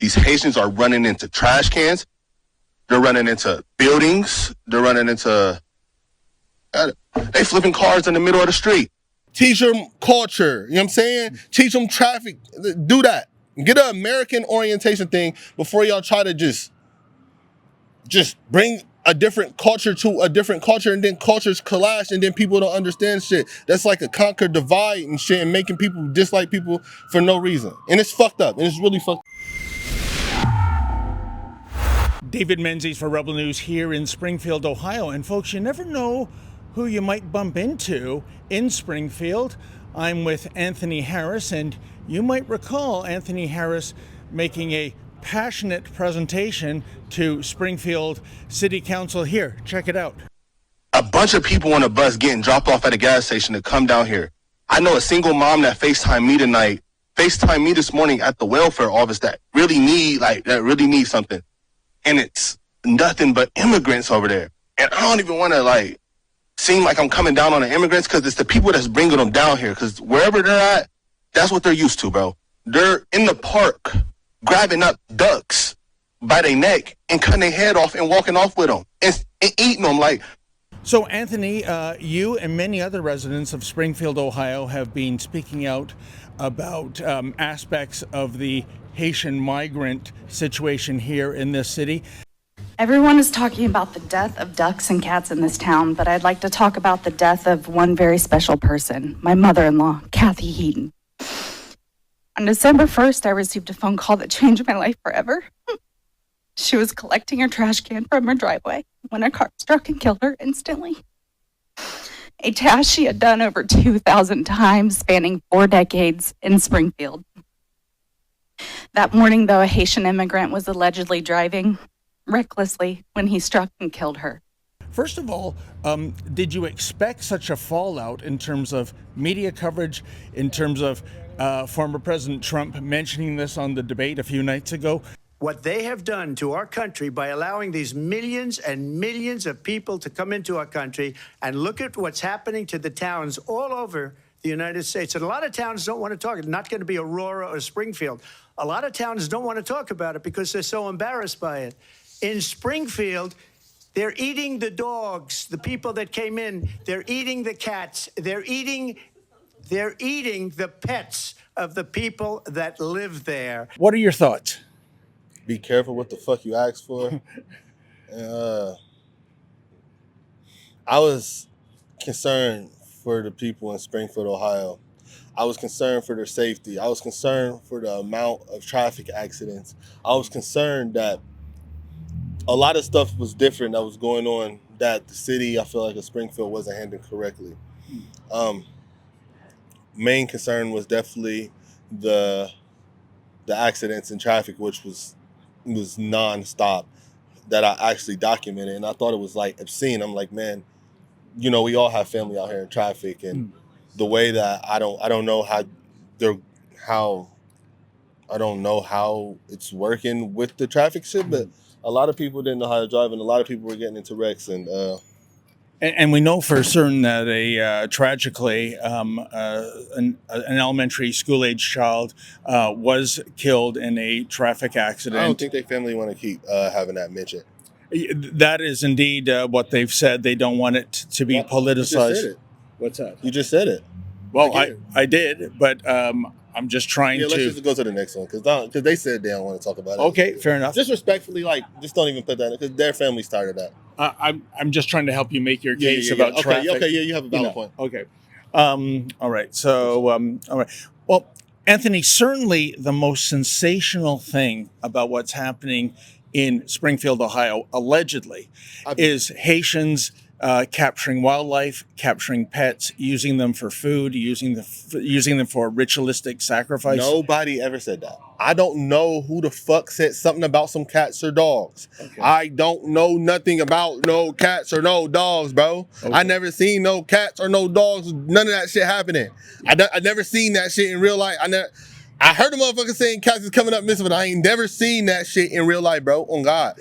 These Haitians are running into trash cans. They're running into buildings. They're running into... they flipping cars in the middle of the street. Teach them culture. You know what I'm saying? Teach them traffic. Do that. Get an American orientation thing before y'all try to just bring a different culture to a different culture, and then cultures clash, and then people don't understand shit. That's like a conquer divide and shit, and making people dislike people for no reason. And it's fucked up. And it's really fucked up. David Menzies for Rebel News here in Springfield, Ohio. And folks, you never know who you might bump into in Springfield. I'm with Anthony Harris, and you might recall Anthony Harris making a passionate presentation to Springfield City Council. Here, check it out. A bunch of people on a bus getting dropped off at a gas station to come down here. I know a single mom that FaceTimed me tonight, FaceTimed me this morning at the welfare office that really need something. And it's nothing but immigrants over there. And I don't even want to seem like I'm coming down on the immigrants, because it's the people that's bringing them down here. Because wherever they're at, that's what they're used to, bro. They're in the park grabbing up ducks by their neck and cutting their head off and walking off with them and eating them like. So, Anthony, you and many other residents of Springfield, Ohio, have been speaking out about aspects of the Haitian migrant situation here in this city. Everyone is talking about the death of ducks and cats in this town, but I'd like to talk about the death of one very special person, my mother-in-law, Kathy Heaton. On December 1st, I received a phone call that changed my life forever. She was collecting her trash can from her driveway when a car struck and killed her instantly. A task she had done over 2,000 times, spanning 4 decades in Springfield. That morning, though, a Haitian immigrant was allegedly driving recklessly when he struck and killed her. First of all, did you expect such a fallout in terms of media coverage, in terms of former President Trump mentioning this on the debate a few nights ago? What they have done to our country by allowing these millions and millions of people to come into our country, and look at what's happening to the towns all over the United States. And a lot of towns don't want to talk. It's not going to be Aurora or Springfield. A lot of towns don't want to talk about it because they're so embarrassed by it. In Springfield, they're eating the dogs, the people that came in. They're eating the cats. They're eating the pets of the people that live there. What are your thoughts? Be careful what the fuck you ask for. I was concerned for the people in Springfield, Ohio. I was concerned for their safety. I was concerned for the amount of traffic accidents. I was concerned that a lot of stuff was different that was going on that the city, I feel like, of Springfield wasn't handling correctly. Main concern was definitely the accidents in traffic, which was nonstop, that I actually documented, and I thought it was obscene. I'm like, man, we all have family out here in traffic, and the way that I don't know how it's working with the traffic shit, but a lot of people didn't know how to drive, and a lot of people were getting into wrecks, and we know for certain that tragically, an elementary school-age child was killed in a traffic accident. I don't think their family want to keep having that mentioned. That is indeed what they've said. They don't want it to be politicized. You just said it. What's that? You just said it. Well, I did, but I'm just trying to... let's just go to the next one, because they said they don't want to talk about it. Okay, fair enough. Just respectfully, just don't even put that in, because their family started that. I'm just trying to help you make your case about traffic. Okay, you have a valid point. Okay. All right. So, all right. Well, Anthony, certainly the most sensational thing about what's happening in Springfield, Ohio, allegedly, is Haitians capturing wildlife, capturing pets, using them for food, using them for ritualistic sacrifice. Nobody ever said that. I don't know who the fuck said something about some cats or dogs. Okay. I don't know nothing about no cats or no dogs, bro. Okay. I never seen no cats or no dogs. None of that shit happening. I never seen that shit in real life. I heard a motherfucker saying cats is coming up missing, but I ain't never seen that shit in real life, bro. On God.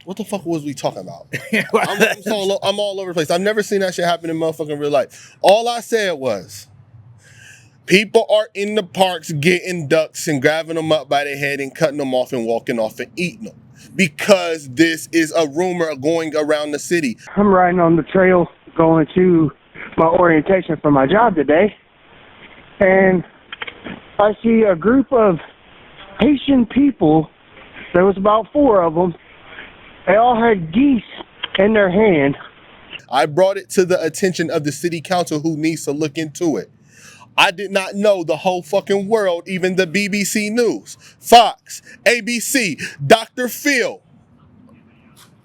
What the fuck was we talking about? I'm all over the place. I've never seen that shit happen in motherfucking real life. All I said was, People are in the parks getting ducks and grabbing them up by their head and cutting them off and walking off and eating them. Because this is a rumor going around the city. I'm riding on the trail going to my orientation for my job today, and I see a group of Haitian people. There was about 4 of them. They all had geese in their hand. I brought it to the attention of the city council, who needs to look into it. I did not know the whole fucking world, even the BBC News, Fox, ABC, Dr. Phil.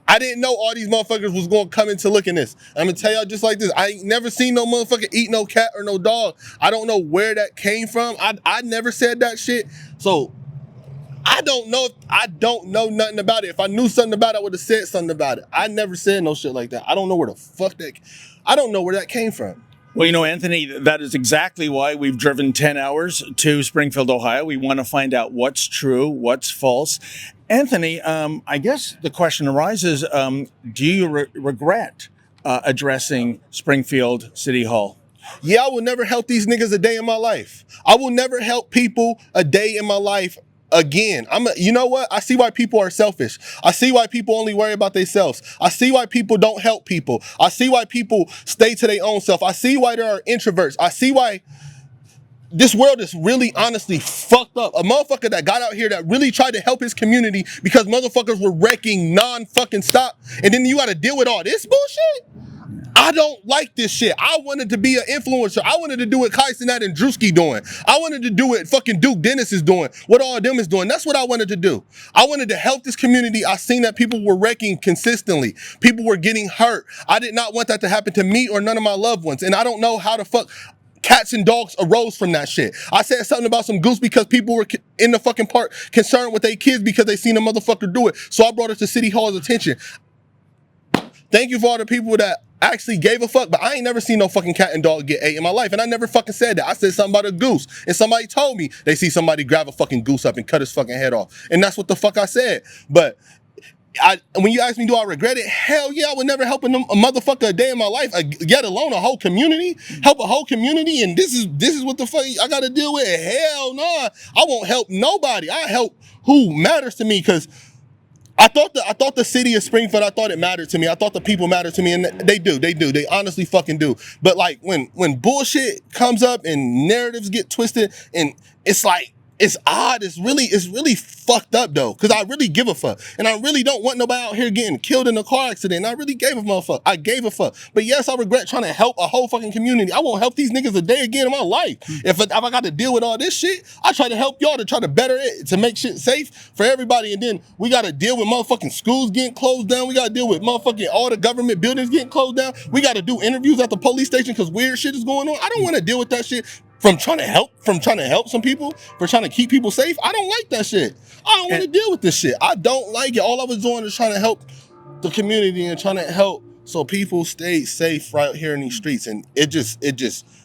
I didn't know all these motherfuckers was going to come into looking this. I'm going to tell y'all just like this. I ain't never seen no motherfucker eat no cat or no dog. I don't know where that came from. I never said that shit. So I don't know nothing about it. If I knew something about it, I would have said something about it. I never said no shit like that. I don't know where the fuck I don't know where that came from. Well, you know, Anthony, that is exactly why we've driven 10 hours to Springfield, Ohio. We want to find out what's true, what's false. Anthony, I guess the question arises, do you regret addressing Springfield City Hall? Yeah, I will never help these niggas a day in my life. I will never help people a day in my life again. You know what? I see why people are selfish. I see why people only worry about themselves. I see why people don't help people. I see why people stay to their own self. I see why there are introverts. I see why this world is really honestly fucked up. A motherfucker that got out here that really tried to help his community because motherfuckers were wrecking non-fucking stop. And then you got to deal with all this bullshit? I don't like this shit. I wanted to be an influencer. I wanted to do what Kai Cenat and Drewski doing. I wanted to do what fucking Duke Dennis is doing, what all of them is doing. That's what I wanted to do. I wanted to help this community. I seen that people were wrecking consistently. People were getting hurt. I did not want that to happen to me or none of my loved ones. And I don't know how the fuck cats and dogs arose from that shit. I said something about some goose because people were in the fucking park concerned with their kids because they seen a motherfucker do it. So I brought it to City Hall's attention. Thank you for all the people that actually gave a fuck, but I ain't never seen no fucking cat and dog get ate in my life, and I never fucking said that. I said something about a goose, and somebody told me they see somebody grab a fucking goose up and cut his fucking head off, and that's what the fuck I said. But when you ask me, do I regret it? Hell yeah, I would never help a motherfucker a day in my life, yet alone a whole community, help a whole community, and this is what the fuck I gotta deal with. Hell nah, I won't help nobody. I help who matters to me, because I thought the city of Springfield, I thought it mattered to me. I thought the people mattered to me, and they do. They honestly fucking do. But like when bullshit comes up and narratives get twisted, and it's like, it's odd. It's really fucked up though, because I really give a fuck, and I really don't want nobody out here getting killed in a car accident. I really gave a motherfucker. I gave a fuck. But yes, I regret trying to help a whole fucking community. I won't help these niggas a day again in my life. If I got to deal with all this shit, I try to help y'all to try to better it, to make shit safe for everybody. And then we got to deal with motherfucking schools getting closed down. We got to deal with motherfucking all the government buildings getting closed down. We got to do interviews at the police station because weird shit is going on. I don't want to deal with that shit. From trying to help some people, for trying to keep people safe. I don't like that shit. I don't want to deal with this shit. I don't like it. All I was doing is trying to help the community and trying to help so people stay safe right here in these streets. And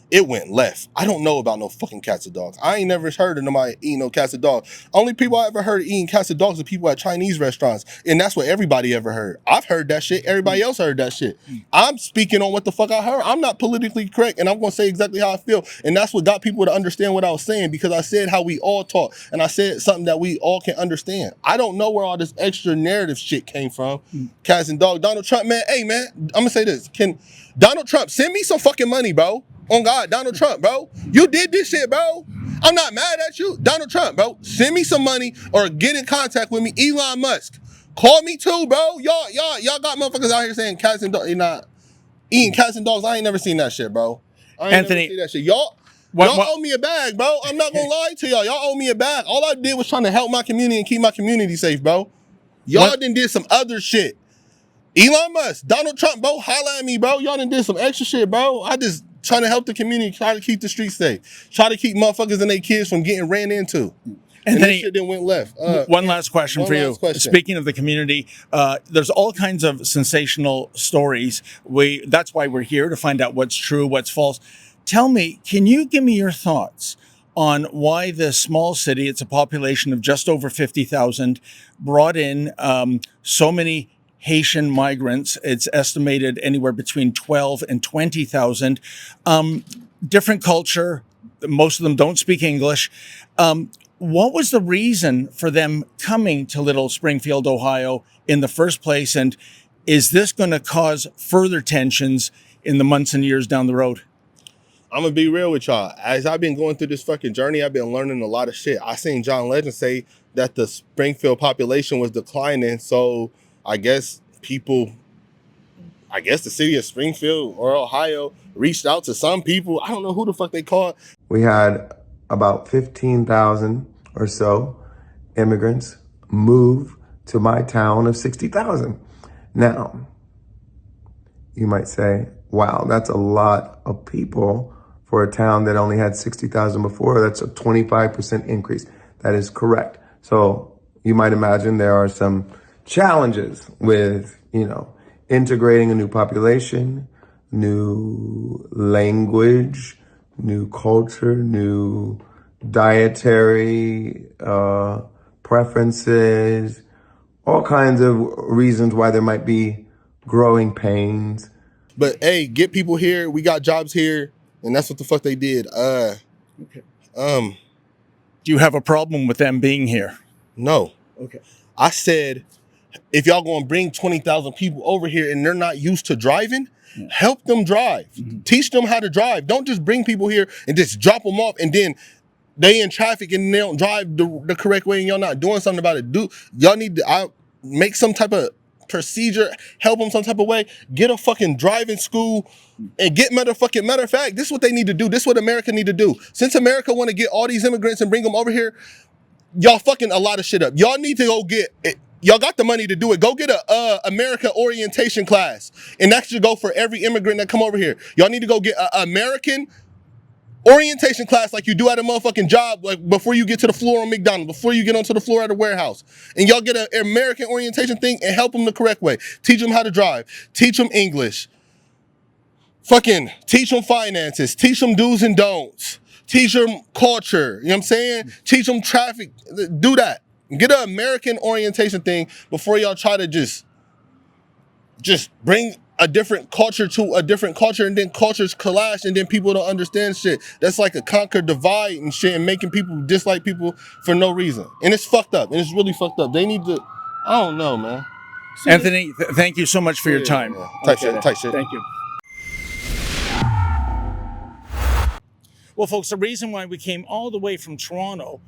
it went left. I don't know about no fucking cats or dogs. I ain't never heard of nobody eating no cats or dogs. Only people I ever heard eating cats or dogs are people at Chinese restaurants. And that's what everybody ever heard. I've heard that shit. Everybody else heard that shit. I'm speaking on what the fuck I heard. I'm not politically correct, and I'm going to say exactly how I feel. And that's what got people to understand what I was saying, because I said how we all talk, and I said something that we all can understand. I don't know where all this extra narrative shit came from. Cats and dogs. Donald Trump, man. Hey, man, I'm going to say this. Can Donald Trump send me some fucking money, bro? On God, Donald Trump, bro. You did this shit, bro. I'm not mad at you. Donald Trump, bro. Send me some money or get in contact with me. Elon Musk. Call me too, bro. Y'all got motherfuckers out here saying cats and dogs. You're not eating cats and dogs. I ain't never seen that shit, bro. I ain't Anthony, never seen that shit. Y'all owe me a bag, bro. I'm not gonna lie to y'all. Y'all owe me a bag. All I did was trying to help my community and keep my community safe, bro. Y'all done did some other shit. Elon Musk, Donald Trump, bro, holla at me, bro. Y'all done did some extra shit, bro. I just trying to help the community, try to keep the streets safe, try to keep motherfuckers and their kids from getting ran into. And this shit then went left. One last question for you. Speaking of the community, there's all kinds of sensational stories. That's why we're here, to find out what's true, what's false. Tell me, can you give me your thoughts on why this small city, it's a population of just over 50,000, brought in so many Haitian migrants? It's estimated anywhere between 12 and 20,000. Different culture, most of them don't speak English. What was the reason for them coming to Little Springfield, Ohio in the first place? And is this going to cause further tensions in the months and years down the road? I'm gonna be real with y'all. As I've been going through this fucking journey, I've been learning a lot of shit. I seen John Legend say that the Springfield population was declining. So I guess the city of Springfield or Ohio reached out to some people. I don't know who the fuck they called. We had about 15,000 or so immigrants move to my town of 60,000. Now, you might say, wow, that's a lot of people for a town that only had 60,000 before. That's a 25% increase. That is correct. So you might imagine there are some challenges with, integrating a new population, new language, new culture, new dietary preferences, all kinds of reasons why there might be growing pains. But hey, get people here. We got jobs here, and that's what the fuck they did. Okay. Do you have a problem with them being here? No. Okay. I said, if y'all gonna bring 20,000 people over here and they're not used to driving, help them drive. Mm-hmm. Teach them how to drive. Don't just bring people here and just drop them off and then they in traffic and they don't drive the correct way and y'all not doing something about it. Y'all need to make some type of procedure, help them some type of way, get a fucking driving school and get matter of fact, this is what they need to do. This is what America need to do. Since America want to get all these immigrants and bring them over here, y'all fucking a lot of shit up. Y'all need to go get it. Y'all got the money to do it. Go get a America orientation class. And that should go for every immigrant that come over here. Y'all need to go get an American orientation class like you do at a motherfucking job, like before you get to the floor on McDonald's, before you get onto the floor at a warehouse. And y'all get an American orientation thing and help them the correct way. Teach them how to drive. Teach them English. Fucking teach them finances. Teach them do's and don'ts. Teach them culture. You know what I'm saying? Teach them traffic. Do that. Get an American orientation thing before y'all try to just bring a different culture to a different culture and then cultures clash and then people don't understand shit. That's like a conquer divide and shit and making people dislike people for no reason. And it's fucked up. And it's really fucked up. They need to, I don't know, man. Anthony, thank you so much for your time. Tight shit. Thank you. Well, folks, the reason why we came all the way from Toronto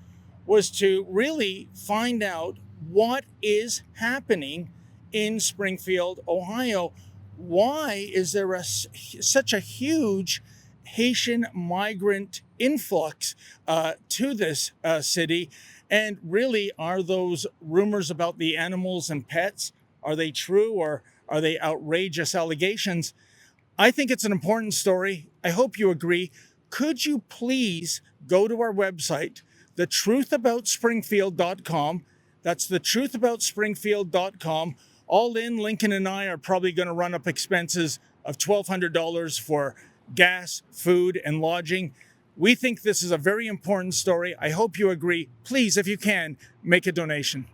was to really find out what is happening in Springfield, Ohio. Why is there such a huge Haitian migrant influx to this city? And really, are those rumors about the animals and pets, are they true or are they outrageous allegations? I think it's an important story. I hope you agree. Could you please go to our website, thetruthaboutspringfield.com. That's thetruthaboutspringfield.com. All in, Lincoln and I are probably going to run up expenses of $1,200 for gas, food, and lodging. We think this is a very important story. I hope you agree. Please, if you can, make a donation.